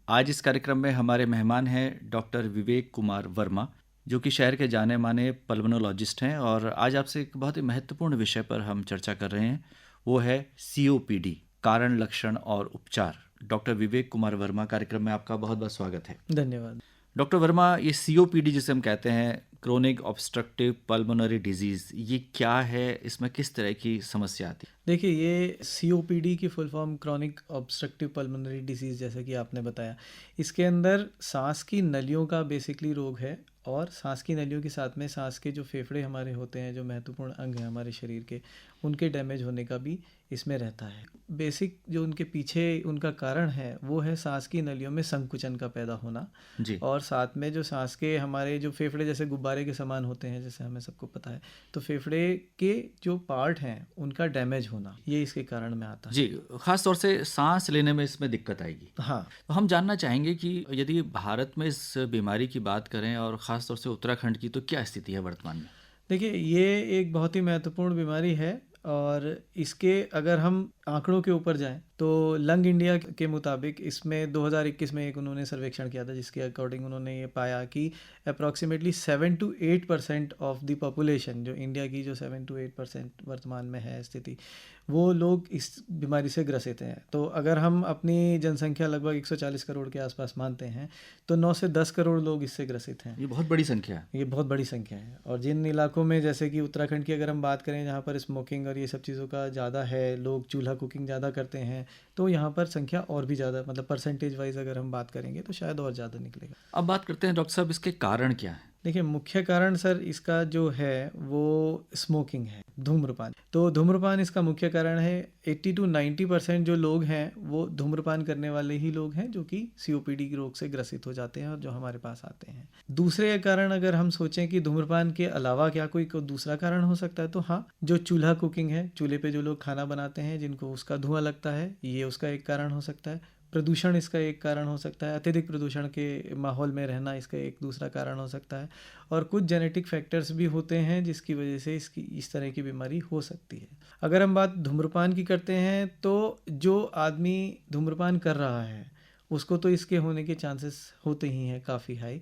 आज इस कार्यक्रम में हमारे मेहमान हैं डॉक्टर विवेक कुमार वर्मा, जो कि शहर के जाने माने पल्मोनोलॉजिस्ट हैं। और आज आपसे एक बहुत ही महत्वपूर्ण विषय पर हम चर्चा कर रहे हैं, वो है COPD, कारण, लक्षण और उपचार। डॉक्टर विवेक कुमार वर्मा, कार्यक्रम में आपका बहुत बहुत स्वागत है। धन्यवाद। डॉक्टर वर्मा, ये COPD जिसे हम कहते हैं, क्रोनिक ऑब्स्ट्रक्टिव पल्मोनरी डिजीज़, ये क्या है? इसमें किस तरह की समस्या आती है? देखिए, ये COPD की full form chronic obstructive pulmonary disease, जैसे कि आपने बताया, इसके अंदर सांस की नलियों का बेसिकली रोग है। और सांस की नलियों के साथ में सांस के जो फेफड़े हमारे होते हैं, जो महत्वपूर्ण अंग हैं हमारे शरीर के, उनके डैमेज होने का भी इसमें रहता है। बेसिक जो उनके पीछे उनका कारण है वो है सांस की नलियों में संकुचन का पैदा होना। जी। और साथ में जो सांस के हमारे जो फेफड़े जैसे गुब्बारे के समान होते हैं, जैसे हमें सबको पता है, तो फेफड़े के जो पार्ट हैं उनका डैमेज होना, ये इसके कारण में आता है। जी, खास तौर से सांस लेने में इसमें दिक्कत आएगी। हाँ। तो हम जानना चाहेंगे कि यदि भारत में इस बीमारी की बात करें और ख़ास तौर से उत्तराखंड की, तो क्या स्थिति है वर्तमान में? देखिए, ये एक बहुत ही महत्वपूर्ण बीमारी है। और इसके अगर हम आंकड़ों के ऊपर जाएं तो लंग इंडिया के मुताबिक इसमें 2021 में एक उन्होंने सर्वेक्षण किया था, जिसके अकॉर्डिंग उन्होंने ये पाया कि approximately 7 to 8% of the population, जो इंडिया की जो 7 to 8% वर्तमान में है स्थिति, वो लोग इस बीमारी से ग्रसित हैं। तो अगर हम अपनी जनसंख्या लगभग 140 करोड़ के आसपास मानते हैं, तो 9 से 10 करोड़ लोग इससे ग्रसित हैं। ये बहुत बड़ी संख्या है। ये बहुत बड़ी संख्या है। और जिन इलाकों में, जैसे कि उत्तराखंड की अगर हम बात करें, जहाँ पर स्मोकिंग और ये सब चीज़ों का ज़्यादा है, लोग चूल्हा कुकिंग ज़्यादा करते हैं, तो यहाँ पर संख्या और भी ज़्यादा, मतलब परसेंटेज वाइज अगर हम बात करेंगे तो शायद और ज़्यादा निकलेगा। अब बात करते हैं डॉक्टर साहब, इसके कारण क्या है? देखिए, मुख्य कारण सर इसका जो है वो स्मोकिंग है, धूम्रपान। तो धूम्रपान इसका मुख्य कारण है। 80 to 90% जो लोग हैं वो धूम्रपान करने वाले ही लोग हैं, जो कि COPD रोग से ग्रसित हो जाते हैं और जो हमारे पास आते हैं। दूसरे कारण अगर हम सोचें कि धूम्रपान के अलावा क्या कोई दूसरा कारण हो सकता है, तो हाँ, जो चूल्हा कुकिंग है, चूल्हे पे जो लोग खाना बनाते हैं, जिनको उसका धुआं लगता है, ये उसका एक कारण हो सकता है। प्रदूषण इसका एक कारण हो सकता है। अत्यधिक प्रदूषण के माहौल में रहना इसका एक दूसरा कारण हो सकता है। और कुछ जेनेटिक फैक्टर्स भी होते हैं जिसकी वजह से इसकी इस तरह की बीमारी हो सकती है। अगर हम बात धूम्रपान की करते हैं, तो जो आदमी धूम्रपान कर रहा है उसको तो इसके होने के चांसेस होते ही हैं काफ़ी हाई।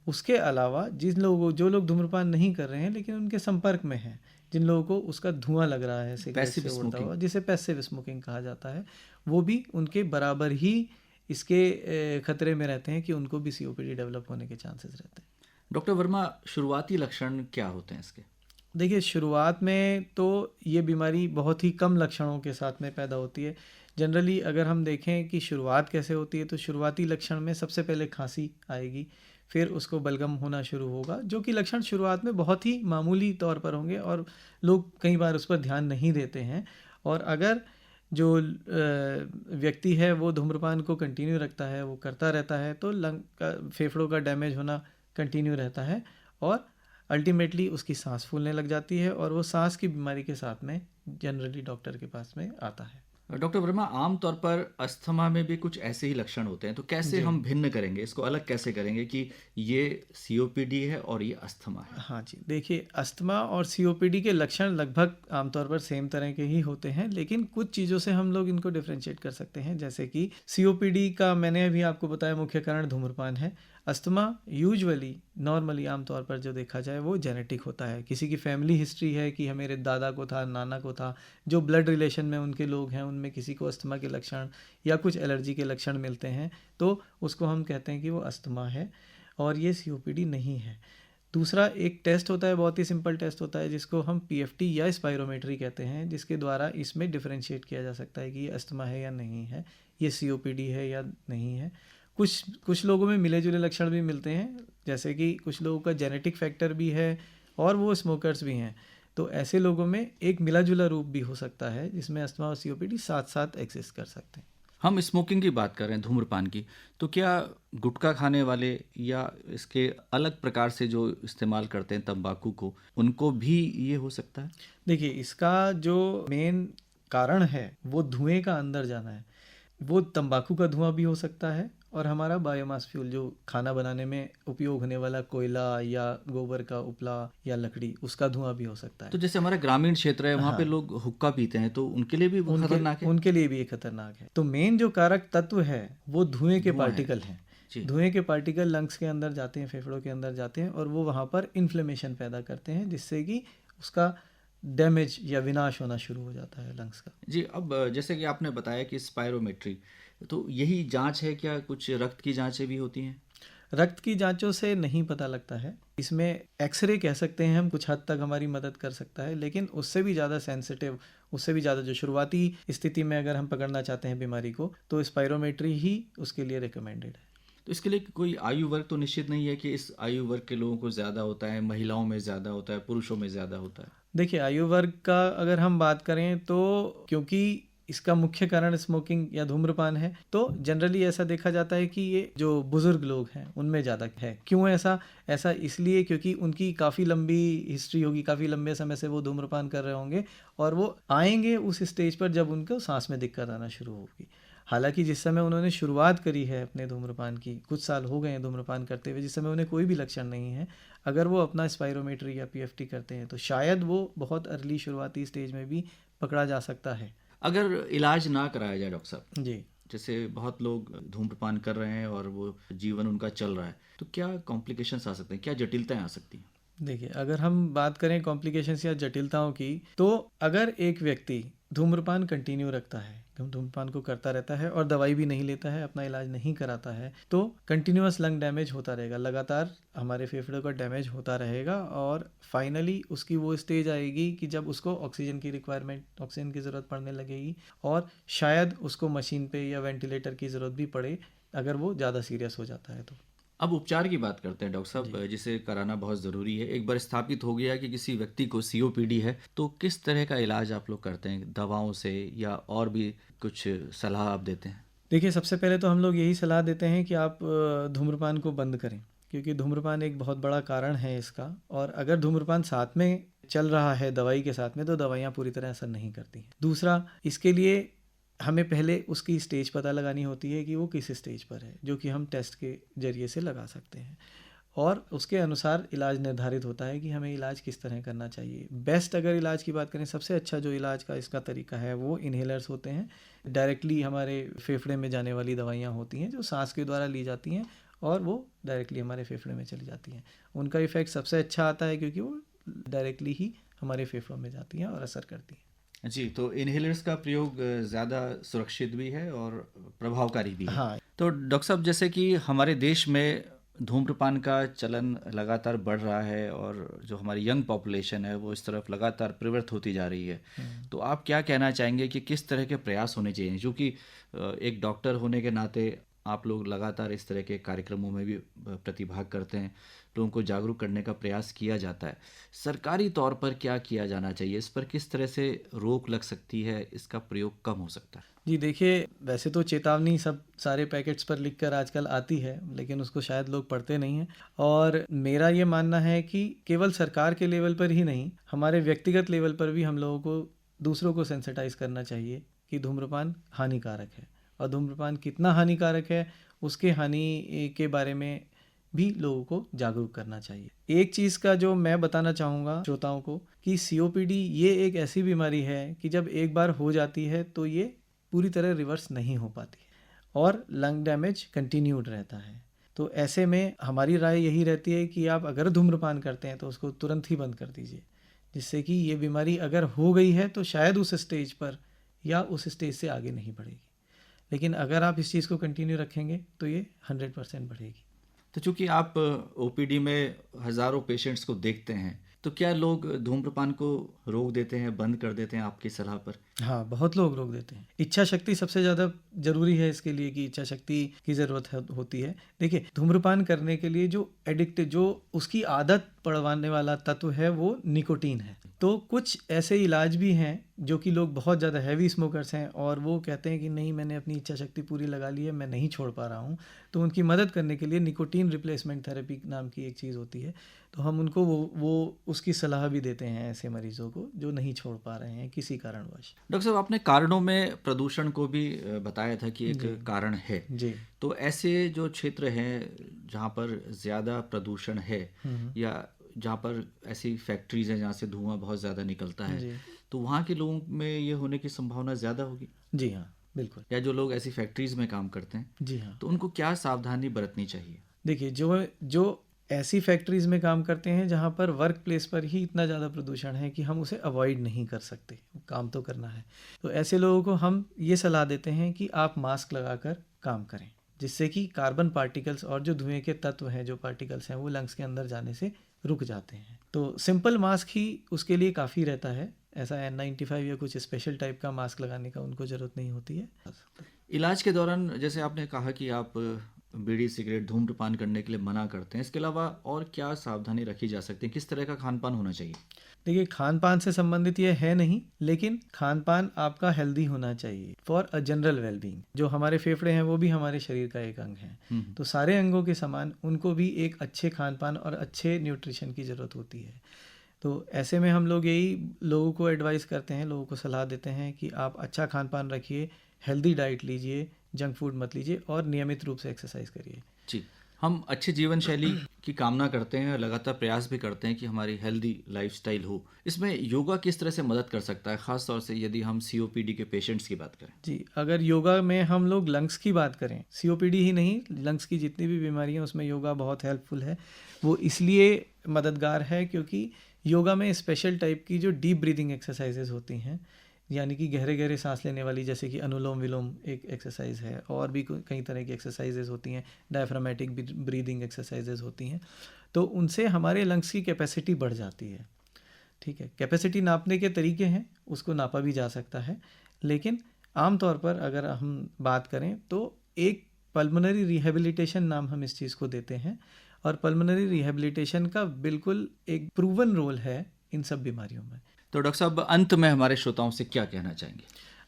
उसके अलावा जो लोग धूम्रपान नहीं कर रहे हैं लेकिन उनके संपर्क में हैं, जिन लोगों को उसका धुआं लग रहा है सिगरेट से उड़ता हुआ, जिसे पैसिव स्मोकिंग कहा जाता है, वो भी उनके बराबर ही इसके खतरे में रहते हैं कि उनको भी COPD डेवलप होने के चांसेस रहते हैं। डॉक्टर वर्मा, शुरुआती लक्षण क्या होते हैं इसके? देखिए, शुरुआत में तो ये बीमारी बहुत ही कम लक्षणों के साथ में पैदा होती है। जनरली अगर हम देखें कि शुरुआत कैसे होती है, तो शुरुआती लक्षण में सबसे पहले खांसी आएगी, फिर उसको बलगम होना शुरू होगा, जो कि लक्षण शुरुआत में बहुत ही मामूली तौर पर होंगे और लोग कई बार उस पर ध्यान नहीं देते हैं। और अगर जो व्यक्ति है वो धूम्रपान को कंटिन्यू रखता है, वो करता रहता है, तो लंग का, फेफड़ों का डैमेज होना कंटिन्यू रहता है और अल्टीमेटली उसकी सांस फूलने लग जाती है और वो सांस की बीमारी के साथ में जनरली डॉक्टर के पास में आता है। डॉक्टर वर्मा, आमतौर पर अस्थमा में भी कुछ ऐसे ही लक्षण होते हैं, तो कैसे हम भिन्न करेंगे, इसको अलग कैसे करेंगे कि ये COPD है और ये अस्थमा है? हाँ जी, देखिए, अस्थमा और COPD के लक्षण लगभग आमतौर पर सेम तरह के ही होते हैं, लेकिन कुछ चीज़ों से हम लोग इनको डिफ्रेंशिएट कर सकते हैं। जैसे कि COPD का मैंने अभी आपको बताया मुख्य कारण धूम्रपान है। अस्थमा यूजुअली, नॉर्मली, आमतौर पर जो देखा जाए वो जेनेटिक होता है। किसी की फैमिली हिस्ट्री है कि मेरे दादा को था, नाना को था, जो ब्लड रिलेशन में उनके लोग हैं उनमें किसी को अस्थमा के लक्षण या कुछ एलर्जी के लक्षण मिलते हैं, तो उसको हम कहते हैं कि वो अस्थमा है और ये COPD नहीं है। दूसरा एक टेस्ट होता है, बहुत ही सिंपल टेस्ट होता है, जिसको हम PFT या स्पायरोमेट्री कहते हैं, जिसके द्वारा इसमें डिफरेंशिएट किया जा सकता है कि ये अस्थमा है या नहीं है, ये COPD है या नहीं है। कुछ लोगों में मिले जुले लक्षण भी मिलते हैं, जैसे कि कुछ लोगों का जेनेटिक फैक्टर भी है और वो स्मोकर्स भी हैं, तो ऐसे लोगों में एक मिला जुला रूप भी हो सकता है जिसमें अस्थमा और COPD साथ साथ एग्जिस्ट कर सकते हैं। हम स्मोकिंग की बात कर रहे हैं, धूम्रपान की, तो क्या गुटखा खाने वाले या इसके अलग प्रकार से जो इस्तेमाल करते हैं तंबाकू को, उनको भी ये हो सकता है? देखिए, इसका जो मेन कारण है वो धुएं का अंदर जाना है। वो तंबाकू का धुआं भी हो सकता है और हमारा बायोमास फ्यूल जो खाना बनाने में उपयोग होने वाला कोयला या गोबर का उपला या लकड़ी, उसका धुआं भी हो सकता है। तो जैसे हमारा ग्रामीण क्षेत्र है, वहाँ पे हाँ, लोग हुक्का पीते हैं, तो उनके लिए भी वो उनके खतरनाक है? उनके लिए भी ये खतरनाक है। तो मेन जो कारक तत्व है वो धुएं के धुआं है। पार्टिकल हैं। जी। धुएं के पार्टिकल लंग्स के अंदर जाते हैं, फेफड़ों के अंदर जाते हैं और वो वहाँ पर इन्फ्लेमेशन पैदा करते हैं, जिससे कि उसका डैमेज या विनाश होना शुरू हो जाता है लंग्स का। जी, अब जैसे कि आपने बताया कि स्पायरोमेट्री, तो यही जांच है क्या? कुछ रक्त की जांचें भी होती हैं? रक्त की जांचों से नहीं पता लगता है, इसमें एक्सरे कह सकते हैं हम, कुछ हद तक हमारी मदद कर सकता है, लेकिन उससे भी ज़्यादा सेंसिटिव, उससे भी ज़्यादा जो शुरुआती स्थिति में अगर हम पकड़ना चाहते हैं बीमारी को, तो स्पायरोमेट्री ही उसके लिए रिकमेंडेड है। तो इसके लिए कोई आयु वर्ग तो निश्चित नहीं है कि इस आयु वर्ग के लोगों को ज़्यादा होता है, महिलाओं में ज़्यादा होता है, पुरुषों में ज़्यादा होता है? देखिए, आयु वर्ग का अगर हम बात करें तो क्योंकि इसका मुख्य कारण स्मोकिंग या धूम्रपान है, तो जनरली ऐसा देखा जाता है कि ये जो बुजुर्ग लोग हैं उनमें ज़्यादा है। क्यों ऐसा इसलिए क्योंकि उनकी काफ़ी लंबी हिस्ट्री होगी, काफ़ी लंबे समय से वो धूम्रपान कर रहे होंगे और वो आएंगे उस स्टेज पर जब उनको सांस में दिक्कत आना शुरू होगी। हालांकि जिस समय उन्होंने शुरुआत करी है अपने धूम्रपान की, कुछ साल हो गए हैं धूम्रपान करते हुए, जिस समय उन्हें कोई भी लक्षण नहीं है, अगर वो अपना स्पायरोमेट्री या पीएफटी करते हैं तो शायद वो बहुत अर्ली शुरुआती स्टेज में भी पकड़ा जा सकता है। अगर इलाज ना कराया जाए डॉक्टर साहब, जी, जैसे बहुत लोग धूम्रपान कर रहे हैं और वो जीवन उनका चल रहा है, तो क्या कॉम्प्लिकेशंस आ सकते हैं, क्या जटिलताएं आ सकती हैं? देखिए, अगर हम बात करें कॉम्प्लिकेशंस या जटिलताओं की, तो अगर एक व्यक्ति धूम्रपान कंटिन्यू रखता है, धूम्रपान को करता रहता है और दवाई भी नहीं लेता है, अपना इलाज नहीं कराता है, तो कंटिन्यूअस लंग डैमेज होता रहेगा, लगातार हमारे फेफड़ों का डैमेज होता रहेगा और फाइनली उसकी वो स्टेज आएगी कि जब उसको ऑक्सीजन की रिक्वायरमेंट, ऑक्सीजन की ज़रूरत पड़ने लगेगी और शायद उसको मशीन पे या वेंटिलेटर की ज़रूरत भी पड़े अगर वो ज़्यादा सीरियस हो जाता है तो। अब उपचार की बात करते हैं डॉक्टर साहब, जिसे कराना बहुत ज़रूरी है। एक बार स्थापित हो गया कि किसी व्यक्ति को सीओपीडी है, तो किस तरह का इलाज आप लोग करते हैं? दवाओं से या और भी कुछ सलाह आप देते हैं? देखिए, सबसे पहले तो हम लोग यही सलाह देते हैं कि आप धूम्रपान को बंद करें, क्योंकि धूम्रपान एक बहुत बड़ा कारण है इसका, और अगर धूम्रपान साथ में चल रहा है दवाई के साथ में तो दवाइयाँ पूरी तरह असर नहीं करती हैं। दूसरा, इसके लिए हमें पहले उसकी स्टेज पता लगानी होती है कि वो किस स्टेज पर है, जो कि हम टेस्ट के जरिए से लगा सकते हैं और उसके अनुसार इलाज निर्धारित होता है कि हमें इलाज किस तरह करना चाहिए। बेस्ट अगर इलाज की बात करें, सबसे अच्छा जो इलाज का इसका तरीका है वो इन्हेलर्स होते हैं। डायरेक्टली हमारे फेफड़े में जाने वाली दवाइयाँ होती हैं जो सांस के द्वारा ली जाती हैं और वो डायरेक्टली हमारे फेफड़े में चली जाती हैं। उनका इफ़ेक्ट सबसे अच्छा आता है क्योंकि वो डायरेक्टली ही हमारे फेफड़ों में जाती हैं और असर करती हैं। जी, तो इन्हेलर्स का प्रयोग ज़्यादा सुरक्षित भी है और प्रभावकारी भी है। हाँ, तो डॉक्टर साहब, जैसे कि हमारे देश में धूम्रपान का चलन लगातार बढ़ रहा है और जो हमारी यंग पॉपुलेशन है वो इस तरफ लगातार प्रवृत्त होती जा रही है, तो आप क्या कहना चाहेंगे कि किस तरह के प्रयास होने चाहिए? क्योंकि एक डॉक्टर होने के नाते आप लोग लगातार इस तरह के कार्यक्रमों में भी प्रतिभाग करते हैं, लोगों को जागरूक करने का प्रयास किया जाता है। सरकारी तौर पर क्या किया जाना चाहिए? इस पर किस तरह से रोक लग सकती है? इसका प्रयोग कम हो सकता है? जी देखिए, वैसे तो चेतावनी सब सारे पैकेट्स पर लिखकर आजकल आती है, लेकिन उसको शायद लोग पढ़ते नहीं हैं और मेरा ये मानना है कि केवल सरकार के लेवल पर ही नहीं, हमारे व्यक्तिगत लेवल पर भी हम लोगों को दूसरों को सेंसिटाइज करना चाहिए कि धूम्रपान हानिकारक है और धूम्रपान कितना हानिकारक है उसके हानि के बारे में भी लोगों को जागरूक करना चाहिए। एक चीज़ का जो मैं बताना चाहूँगा श्रोताओं को कि सीओपीडी ये एक ऐसी बीमारी है कि जब एक बार हो जाती है तो ये पूरी तरह रिवर्स नहीं हो पाती और लंग डैमेज कंटिन्यूड रहता है। तो ऐसे में हमारी राय यही रहती है कि आप अगर धूम्रपान करते हैं तो उसको तुरंत ही बंद कर दीजिए, जिससे कि ये बीमारी अगर हो गई है तो शायद उस स्टेज पर या उस स्टेज से आगे नहीं बढ़ेगी, लेकिन अगर आप इस चीज़ को कंटिन्यू रखेंगे तो ये 100% बढ़ेगी। तो चूंकि आप ओपीडी में हज़ारों पेशेंट्स को देखते हैं, तो क्या लोग धूम्रपान को रोक देते हैं, बंद कर देते हैं आपकी सलाह पर? हाँ, बहुत लोग रोक देते हैं। इच्छा शक्ति सबसे ज़्यादा ज़रूरी है इसके लिए कि इच्छा शक्ति की ज़रूरत होती है। देखिए, धूम्रपान करने के लिए जो उसकी आदत पड़वाने वाला तत्व है वो निकोटीन है। तो कुछ ऐसे इलाज भी हैं जो कि लोग बहुत ज़्यादा हैवी स्मोकर्स हैं और वो कहते हैं कि नहीं, मैंने अपनी इच्छा शक्ति पूरी लगा ली है, मैं नहीं छोड़ पा रहा हूँ, तो उनकी मदद करने के लिए निकोटीन रिप्लेसमेंट थेरेपी नाम की एक चीज़ होती है। तो हम उनको वो उसकी सलाह भी देते हैं ऐसे मरीजों को जो नहीं छोड़ पा रहे हैं किसी कारणवश। डॉक्टर साहब, आपने कारणों में प्रदूषण को भी बताया था कि एक जी कारण है। जी। तो ऐसे जो क्षेत्र हैं जहाँ पर ज़्यादा प्रदूषण है या जहाँ पर ऐसी फैक्ट्रीज हैं जहाँ से धुआं बहुत ज़्यादा निकलता है, जी तो वहाँ के लोगों में ये होने की संभावना ज़्यादा होगी? जी हाँ, बिल्कुल। या जो लोग ऐसी फैक्ट्रीज में काम करते हैं, जी हाँ। तो उनको क्या सावधानी बरतनी चाहिए? देखिए, जो ऐसी फैक्ट्रीज़ में काम करते हैं जहाँ पर वर्क प्लेस पर ही इतना ज़्यादा प्रदूषण है कि हम उसे अवॉइड नहीं कर सकते, काम तो करना है, तो ऐसे लोगों को हम ये सलाह देते हैं कि आप मास्क लगाकर काम करें, जिससे कि कार्बन पार्टिकल्स और जो धुएं के तत्व हैं, जो पार्टिकल्स हैं, वो लंग्स के अंदर जाने से रुक जाते हैं। तो सिंपल मास्क ही उसके लिए काफ़ी रहता है, ऐसा N95 या कुछ स्पेशल टाइप का मास्क लगाने का उनको ज़रूरत नहीं होती है। इलाज के दौरान जैसे आपने कहा कि आप बीड़ी सिगरेट धूम्रपान करने के लिए मना करते हैं, इसके अलावा और क्या सावधानी रखी जा सकती है? किस तरह का खान पान होना चाहिए? देखिए, खान पान से संबंधित ये है नहीं, लेकिन खान पान आपका हेल्दी होना चाहिए फॉर अ जनरल वेलबींग। जो हमारे फेफड़े हैं वो भी हमारे शरीर का एक अंग है, तो सारे अंगों के समान उनको भी एक अच्छे खान पान और अच्छे न्यूट्रिशन की ज़रूरत होती है। तो ऐसे में हम लोग यही लोगों को एडवाइस करते हैं, लोगों को सलाह देते हैं कि आप अच्छा खान पान रखिए, हेल्दी डाइट लीजिए, जंक फूड मत लीजिए और नियमित रूप से एक्सरसाइज करिए। जी, हम अच्छी जीवन शैली की कामना करते हैं और लगातार प्रयास भी करते हैं कि हमारी हेल्दी लाइफस्टाइल हो। इसमें योगा किस तरह से मदद कर सकता है, ख़ास तौर से यदि हम COPD के पेशेंट्स की बात करें? जी, अगर योगा में हम लोग लंग्स की बात करें, COPD ही नहीं, लंग्स की जितनी भी बीमारियां, उसमें योगा बहुत हेल्पफुल है। वो इसलिए मददगार है क्योंकि योगा में स्पेशल टाइप की जो डीप ब्रीदिंग एक्सरसाइजेज होती हैं, यानी कि गहरे गहरे सांस लेने वाली, जैसे कि अनुलोम विलोम एक एक्सरसाइज है, और भी कई तरह की एक्सरसाइजेज होती हैं, डायफ्रामेटिक ब्रीदिंग एक्सरसाइजेज होती हैं, तो उनसे हमारे लंग्स की कैपेसिटी बढ़ जाती है। ठीक है, कैपेसिटी नापने के तरीके हैं, उसको नापा भी जा सकता है, लेकिन आमतौर पर अगर हम बात करें तो एक पल्मोनरी रिहेबिलिटेशन नाम हम इस चीज़ को देते हैं, और पल्मोनरी रिहेबिलिटेशन का बिल्कुल एक प्रूवन रोल है इन सब बीमारियों में। तो डॉक्टर साहब, अंत में हमारे श्रोताओं से क्या कहना चाहेंगे?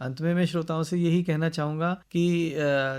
अंत में मैं श्रोताओं से यही कहना चाहूँगा कि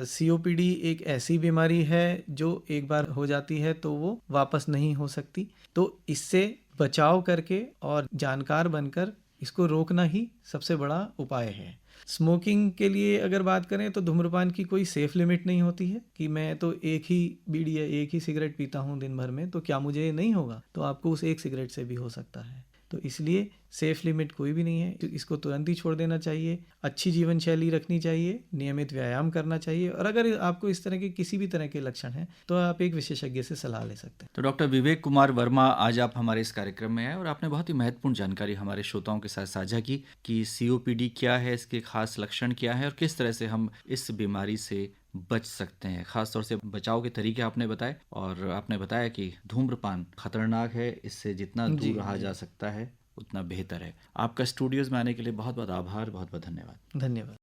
COPD एक ऐसी बीमारी है जो एक बार हो जाती है तो वो वापस नहीं हो सकती, तो इससे बचाव करके और जानकार बनकर इसको रोकना ही सबसे बड़ा उपाय है। स्मोकिंग के लिए अगर बात करें तो धूम्रपान की कोई सेफ लिमिट नहीं होती है कि मैं तो एक ही बीड़ी या एक ही सिगरेट पीता हूँ दिन भर में, तो क्या मुझे ये नहीं होगा? तो आपको उस एक सिगरेट से भी हो सकता है। तो इसलिए सेफ लिमिट कोई भी नहीं है, इसको तुरंत ही छोड़ देना चाहिए। अच्छी जीवन शैली रखनी चाहिए, नियमित व्यायाम करना चाहिए, और अगर आपको इस तरह के किसी भी तरह के लक्षण हैं तो आप एक विशेषज्ञ से सलाह ले सकते हैं। तो डॉक्टर विवेक कुमार वर्मा, आज आप हमारे इस कार्यक्रम में आए और आपने बहुत ही महत्वपूर्ण जानकारी हमारे श्रोताओं के साथ साझा की कि COPD क्या है, इसके खास लक्षण क्या है और किस तरह से हम इस बीमारी से बच सकते हैं। खासतौर से बचाव के तरीके आपने बताए, और आपने बताया कि धूम्रपान खतरनाक है, इससे जितना दूर रहा जा सकता है उतना बेहतर है। आपका स्टूडियोज में आने के लिए बहुत बहुत आभार, बहुत बहुत धन्यवाद। धन्यवाद।